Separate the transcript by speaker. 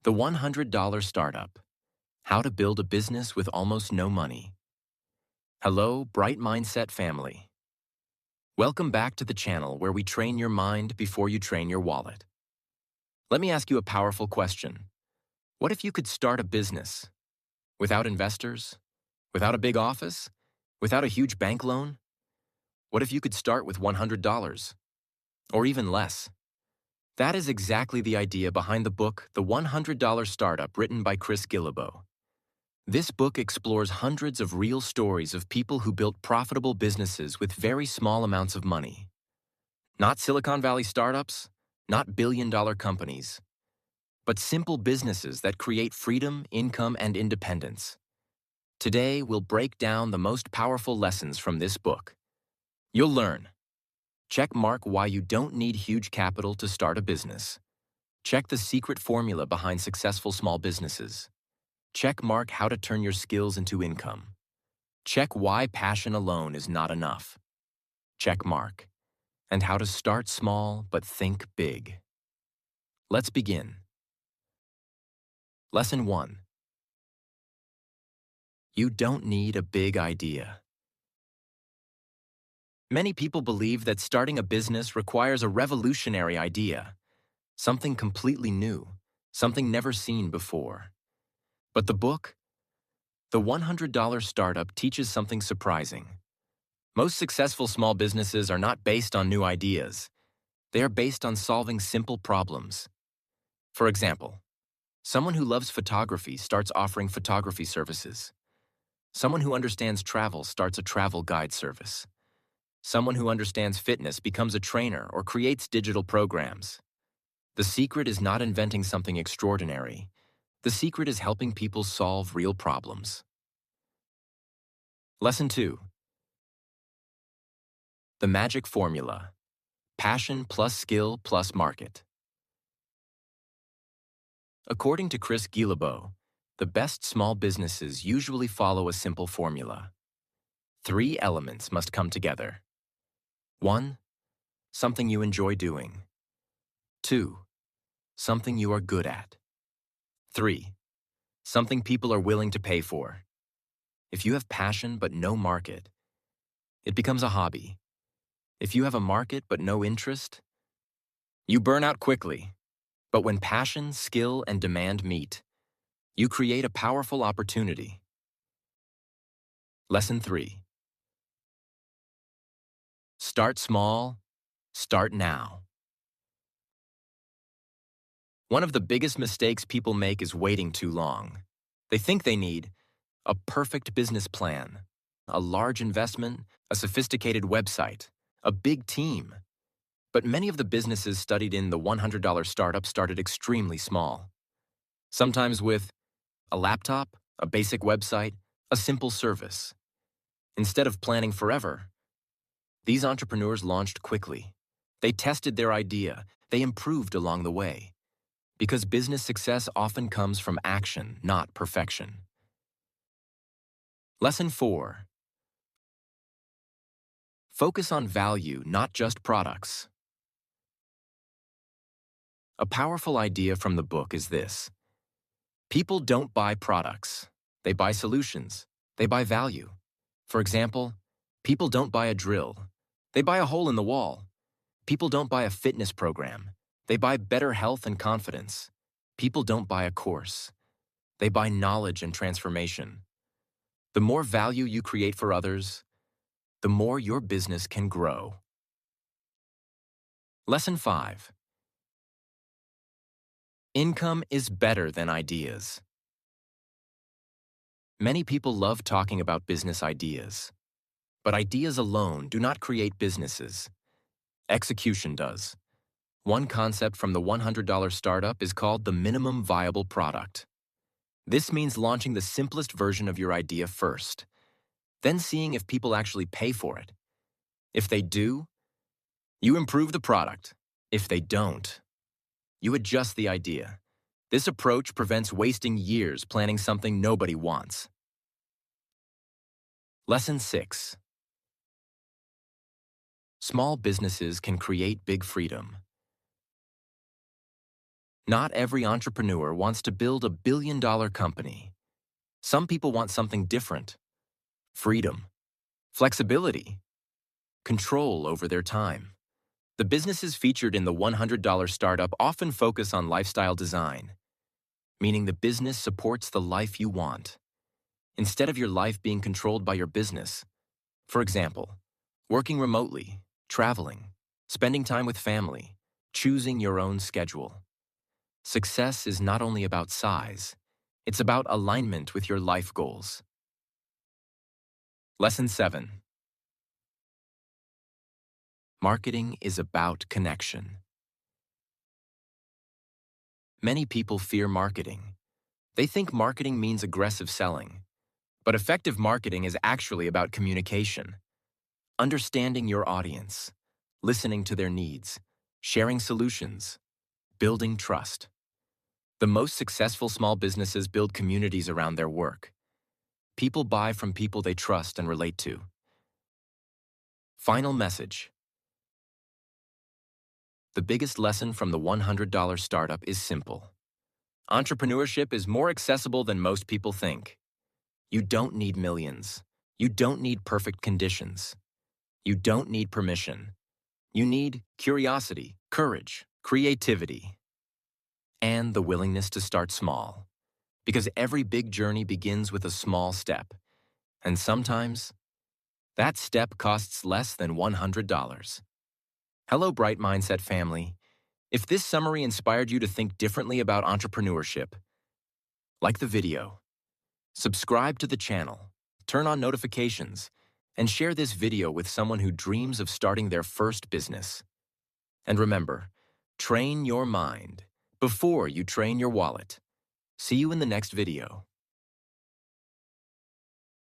Speaker 1: The $100 Startup: How to Build a Business with Almost No Money. Hello, Bright Mindset family. Welcome back to the channel where we train your mind before you train your wallet. Let me ask you a powerful question. What if you could start a business without investors, without a big office, without a huge bank loan? What if you could start with $100 or even less? That is exactly the idea behind the book, The $100 Startup, written by Chris Guillebeau. This book explores hundreds of real stories of people who built profitable businesses with very small amounts of money. Not Silicon Valley startups, not billion-dollar companies, but simple businesses that create freedom, income, and independence. Today, we'll break down the most powerful lessons from this book. You'll learn. Check mark why you don't need huge capital to start a business. Check the secret formula behind successful small businesses. Check mark how to turn your skills into income. Check why passion alone is not enough. Check mark. And how to start small but think big. Let's begin. Lesson 1. You don't need a big idea. Many people believe that starting a business requires a revolutionary idea, something completely new, something never seen before. But the book, The $100 Startup, teaches something surprising. Most successful small businesses are not based on new ideas. They are based on solving simple problems. For example, someone who loves photography starts offering photography services. Someone who understands travel starts a travel guide service. Someone who understands fitness becomes a trainer or creates digital programs. The secret is not inventing something extraordinary. The secret is helping people solve real problems. Lesson 2. The Magic Formula: Passion plus skill plus market. According to Chris Guillebeau, the best small businesses usually follow a simple formula. 3 elements must come together. 1. Something you enjoy doing. 2. Something you are good at. 3. Something people are willing to pay for. If you have passion but no market, it becomes a hobby. If you have a market but no interest, you burn out quickly. But when passion, skill, and demand meet, you create a powerful opportunity. Lesson 3. Start small, start now. One of the biggest mistakes people make is waiting too long. They think they need a perfect business plan, a large investment, a sophisticated website, a big team. But many of the businesses studied in the $100 Startup started extremely small. Sometimes with a laptop, a basic website, a simple service. Instead of planning forever, these entrepreneurs launched quickly. They tested their idea. They improved along the way. Because business success often comes from action, not perfection. Lesson 4. Focus on value, not just products. A powerful idea from the book is this: people don't buy products. They buy solutions. They buy value. For example, people don't buy a drill. They buy a hole in the wall. People don't buy a fitness program. They buy better health and confidence. People don't buy a course. They buy knowledge and transformation. The more value you create for others, the more your business can grow. Lesson 5. Income is better than ideas. Many people love talking about business ideas. But ideas alone do not create businesses. Execution does. One concept from the $100 Startup is called the minimum viable product. This means launching the simplest version of your idea first, then seeing if people actually pay for it. If they do, you improve the product. If they don't, you adjust the idea. This approach prevents wasting years planning something nobody wants. Lesson 6. Small businesses can create big freedom. Not every entrepreneur wants to build a billion-dollar company. Some people want something different: freedom, flexibility, control over their time. The businesses featured in the $100 startup often focus on lifestyle design, meaning the business supports the life you want, instead of your life being controlled by your business. For example, working remotely, traveling, spending time with family, choosing your own schedule. Success is not only about size, it's about alignment with your life goals. Lesson 7. Marketing is about connection. Many people fear marketing. They think marketing means aggressive selling. But effective marketing is actually about communication. Understanding your audience, listening to their needs, sharing solutions, building trust. The most successful small businesses build communities around their work. People buy from people they trust and relate to. Final message. The biggest lesson from the $100 startup is simple. Entrepreneurship is more accessible than most people think. You don't need millions. You don't need perfect conditions. You don't need permission. You need curiosity, courage, creativity, and the willingness to start small. Because every big journey begins with a small step. And sometimes, that step costs less than $100. Hello, Bright Mindset family. If this summary inspired you to think differently about entrepreneurship, like the video, subscribe to the channel, turn on notifications, and share this video with someone who dreams of starting their first business. And remember, train your mind before you train your wallet. See you in the next video.